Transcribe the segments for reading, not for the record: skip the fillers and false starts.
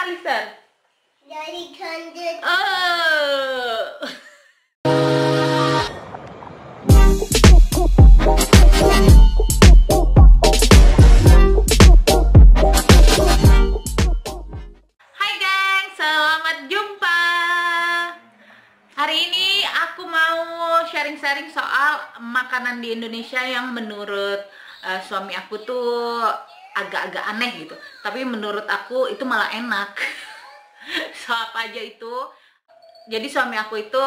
Alisan? Dari kandung. Oh. Hai geng, selamat jumpa. Hari ini aku mau sharing-sharing soal makanan di Indonesia yang menurut suami aku tuh agak-agak aneh gitu. Tapi menurut aku itu malah enak. So apa aja itu? Jadi suami aku itu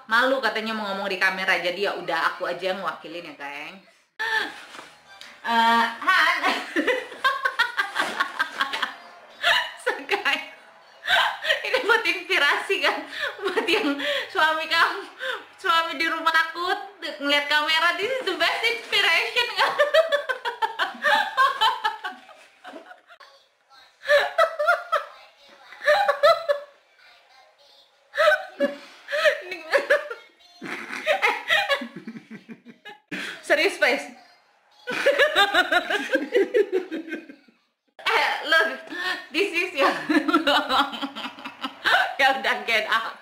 malu katanya mau ngomong di kamera. Jadi ya udah aku aja yang ngewakilin ya, geng. Han. So, guys, ini buat inspirasi kan, buat yang suami di rumah takut ngeliat kamera. This is the best inspiration kan. Serius, guys. Look, this is ya. Ya udah, get out.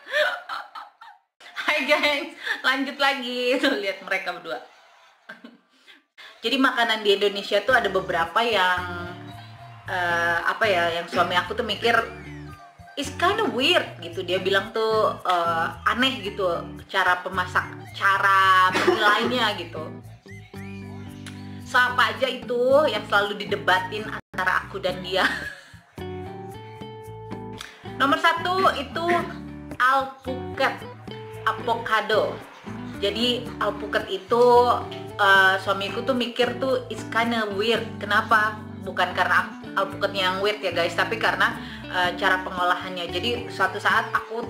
Hai guys, lanjut lagi. Tuh lihat mereka berdua. Jadi makanan di Indonesia tuh ada beberapa yang yang suami aku tuh mikir it's kind of weird gitu. Dia bilang tuh aneh gitu cara penilainya gitu. So apa aja itu yang selalu didebatin antara aku dan dia. Nomor satu itu alpukat, avocado. Jadi alpukat itu suamiku tuh mikir tuh it's kinda weird. Kenapa? Bukan karena alpukatnya yang weird ya guys, tapi karena cara pengolahannya. Jadi suatu saat aku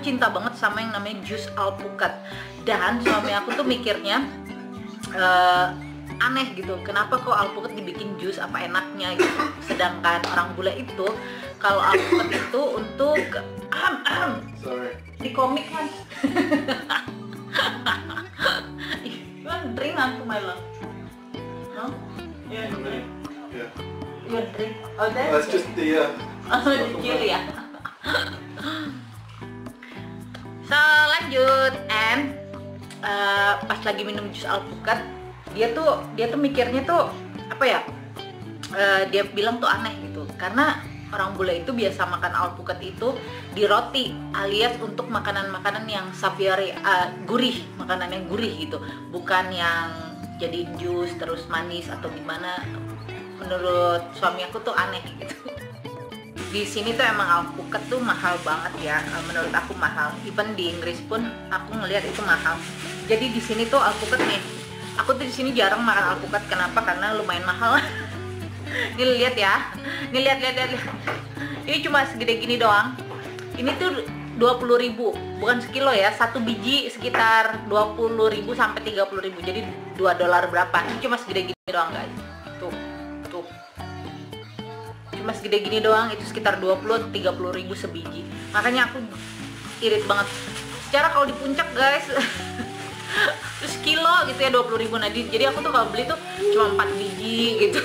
cinta banget sama yang namanya jus alpukat. Dan suami aku tuh mikirnya aneh gitu, kenapa kok alpukat dibikin jus, apa enaknya gitu. Sedangkan orang bule itu kalau alpukat itu untuk di komik kan. You want drink to my love? No? Yeah. You want drink? Oh, that's just the the chili ya. So lanjut, and pas lagi minum jus alpukat, dia tuh mikirnya tuh dia bilang tuh aneh gitu, karena orang bule itu biasa makan alpukat itu di roti, alias untuk makanan-makanan yang savory, gurih, makanan yang gurih gitu, bukan yang jadi jus terus manis atau gimana. Menurut suami aku tuh aneh gitu. Di sini tuh emang alpukat tuh mahal banget ya, menurut aku mahal. Even di Inggris pun aku ngelihat itu mahal. Jadi di sini tuh alpukat nih, aku tuh di sini jarang makan alpukat. Kenapa? Karena lumayan mahal. Ini lihat ya, ini lihat. Ini cuma segede gini doang. Ini tuh 20.000, bukan sekilo ya. Satu biji sekitar 20.000 sampai 30.000. Jadi $2 berapa? Ini cuma segede gini doang guys. Tuh. Cuma segede gini doang, itu sekitar 20-30.000 sebiji. Makanya aku irit banget. Secara kalau di puncak guys, terus kilo gitu ya 20.000. Nah, jadi aku tuh kalau beli tuh cuma 4 biji gitu.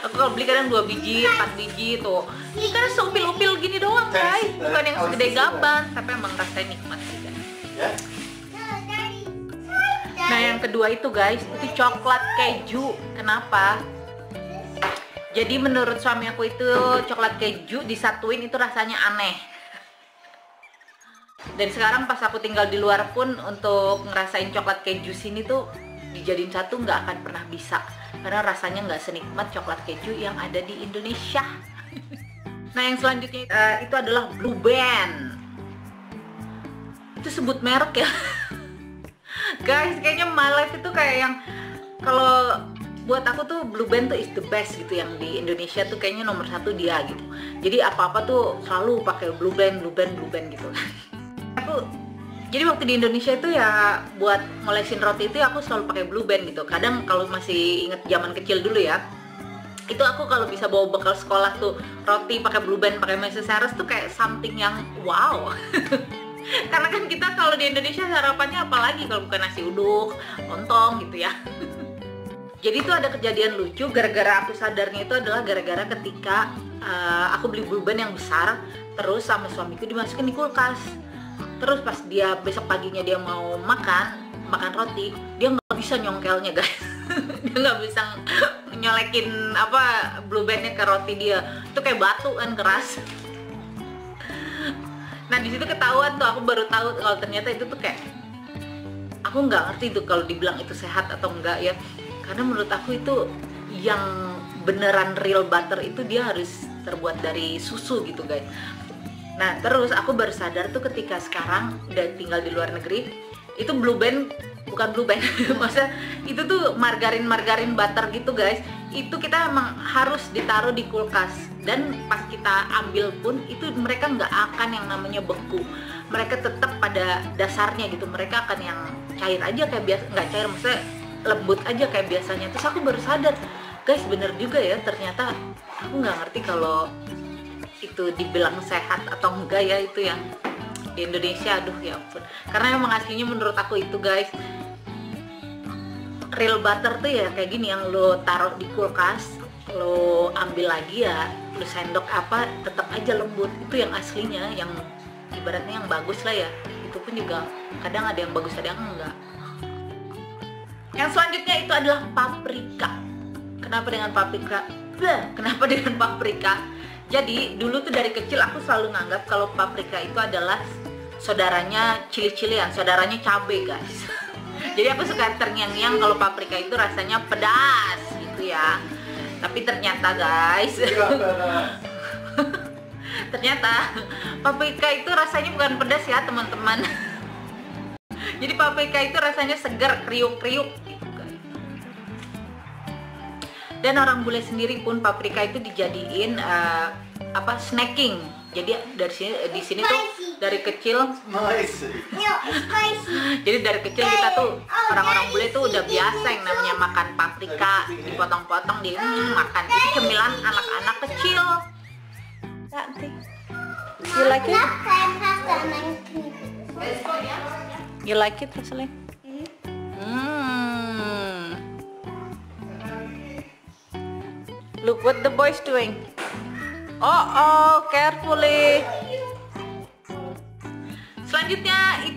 Aku kalau beli kadang 2 biji, 4 biji tuh. Ini kan seupil-upil gini doang guys, bukan yang segede gaban. Tapi emang rasanya nikmat sih guys. Nah yang kedua itu guys, itu coklat keju. Kenapa? Jadi menurut suami aku itu coklat keju disatuin itu rasanya aneh. Dan sekarang pas aku tinggal di luar pun untuk ngerasain coklat keju sini tuh dijadiin satu nggak akan pernah bisa, karena rasanya nggak senikmat coklat keju yang ada di Indonesia. Nah yang selanjutnya itu adalah Blue Band. Itu sebut merek ya. Guys, kayaknya my life itu kayak yang, kalau buat aku tuh Blue Band tuh is the best gitu, yang di Indonesia tuh kayaknya nomor 1 dia gitu. Jadi apa-apa tuh selalu pakai Blue Band gitu. Jadi waktu di Indonesia itu ya buat ngolesin roti itu aku selalu pakai Blue Band gitu. Kadang kalau masih inget zaman kecil dulu ya, itu aku kalau bisa bawa bekal sekolah tuh roti pakai Blue Band, pakai Mesosaurus tuh kayak something yang wow. Karena kan kita kalau di Indonesia sarapannya apalagi kalau bukan nasi uduk, lontong gitu ya. Jadi itu ada kejadian lucu, gara-gara aku sadarnya itu adalah gara-gara ketika aku beli Blue Band yang besar, terus sama suamiku dimasukin di kulkas. Terus pas dia besok paginya dia mau makan roti, dia nggak bisa nyongkelnya guys. Dia nggak bisa nyolekin Blue Band-nya ke roti dia, itu kayak batu kan, keras. Nah di situ ketahuan tuh, aku baru tahu kalau ternyata itu tuh kayak, aku nggak ngerti tuh kalau dibilang itu sehat atau enggak ya, karena menurut aku itu yang beneran real butter itu dia harus terbuat dari susu gitu guys. Nah terus aku baru sadar tuh ketika sekarang udah tinggal di luar negeri, itu Blue Band, bukan Blue Band maksudnya itu tuh margarin butter gitu guys, itu kita emang harus ditaruh di kulkas, dan pas kita ambil pun itu mereka nggak akan yang namanya beku, mereka tetap pada dasarnya gitu, mereka akan yang cair aja kayak biasa, nggak cair maksudnya lembut aja kayak biasanya. Terus aku baru sadar guys, bener juga ya, ternyata aku nggak ngerti kalau itu dibilang sehat atau enggak ya, itu yang di Indonesia, aduh ya ampun. Karena emang aslinya menurut aku itu guys, real butter tuh ya kayak gini, yang lo taruh di kulkas, lo ambil lagi ya, lo sendok tetap aja lembut. Itu yang aslinya, yang ibaratnya yang bagus lah ya. Itu pun juga kadang ada yang bagus, ada yang enggak. Yang selanjutnya itu adalah paprika. Kenapa dengan paprika? Kenapa dengan paprika? Jadi dulu tuh dari kecil aku selalu nganggap kalau paprika itu adalah saudaranya cili-cilian, saudaranya cabe guys. Jadi aku suka terngiang-ngiang kalau paprika itu rasanya pedas gitu ya. Tapi ternyata guys, ternyata paprika itu rasanya bukan pedas ya teman-teman. Jadi paprika itu rasanya segar, kriuk-kriuk gitu guys. Dan orang bule sendiri pun paprika itu dijadiin snacking. Jadi di sini tuh dari kecil, jadi dari kecil kita tuh orang-orang bule tuh udah biasa yang namanya makan paprika, dipotong-potong makan. Itu cemilan anak-anak kecil. You like it? You like it, Rosalie? Look what the boys doing. Oh, carefully. Selanjutnya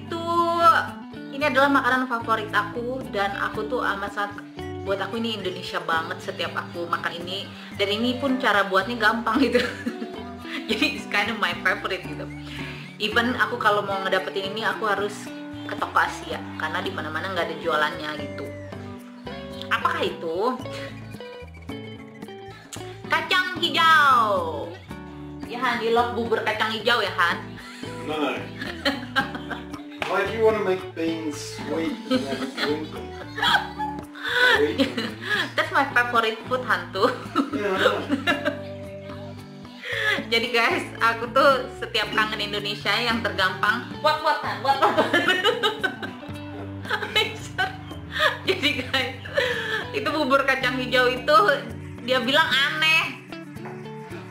ini adalah makanan favorit aku, dan aku tuh amat sangat, buat aku ini Indonesia banget setiap aku makan ini, dan ini pun cara buatnya gampang gitu. Jadi it's kind of my favorite gitu. Even aku kalau mau ngedapetin ini aku harus ke toko Asia karena di mana-mana nggak ada jualannya gitu. Apakah itu? Kacang hijau. Ya Han, you love bubur kacang hijau ya Han? No. Why do you want to make beans sweet and then drink them? That's my favorite food, hantu. Yeah, Jadi guys, aku tuh setiap kangen Indonesia yang tergampang. What? Jadi guys, itu bubur kacang hijau itu dia bilang aneh.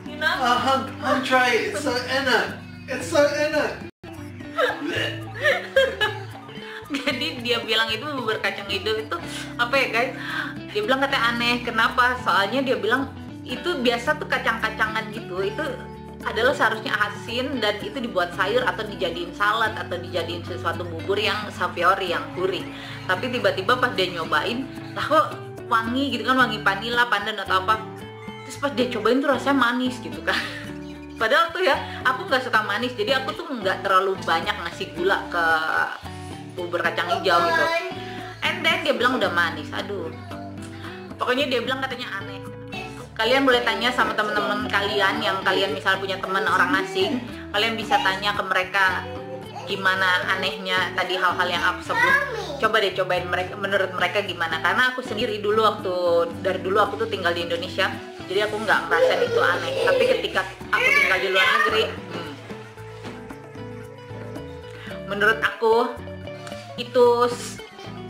You know? Andre, it's so inner. It's so inner. Jadi dia bilang itu bubur kacang hijau itu apa ya guys? Dia bilang katanya aneh. Kenapa? Soalnya dia bilang itu biasa tuh kacang-kacangan gitu, itu adalah seharusnya asin dan itu dibuat sayur atau dijadiin salad atau dijadiin sesuatu bubur yang savory, yang gurih. Tapi tiba-tiba pas dia nyobain, lah kok wangi gitu kan, wangi vanila, pandan atau apa. Terus pas dia cobain tuh rasanya manis gitu kan. Padahal tuh ya, aku nggak suka manis, jadi aku tuh nggak terlalu banyak ngasih gula ke bubur kacang hijau gitu. And then dia bilang udah manis, aduh. Pokoknya dia bilang katanya aneh. Kalian boleh tanya sama teman-teman kalian yang kalian misal punya teman orang asing, kalian bisa tanya ke mereka gimana anehnya tadi hal-hal yang aku sebut. Coba deh cobain mereka, menurut mereka gimana. Karena aku sendiri dulu dari dulu aku tuh tinggal di Indonesia, jadi aku nggak ngerasain itu aneh. Tapi ketika aku tinggal di luar negeri, menurut aku itu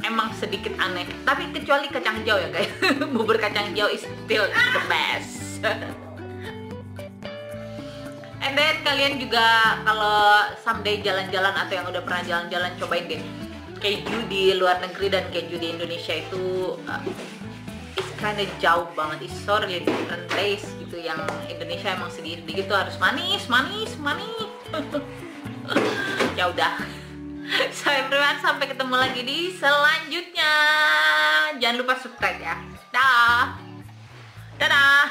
emang sedikit aneh. Tapi kecuali kacang hijau ya guys. Bubur kacang hijau is still the best. And then kalian juga kalau someday jalan-jalan atau yang udah pernah jalan-jalan, cobain deh keju di luar negeri dan keju di Indonesia itu it's kinda jauh banget. It's so really different taste gitu. Yang Indonesia emang sedikit-sedikit tuh harus manis. Ya udah. So everyone, sampai ketemu lagi di selanjutnya. Jangan lupa subscribe ya. Dah. Dadah.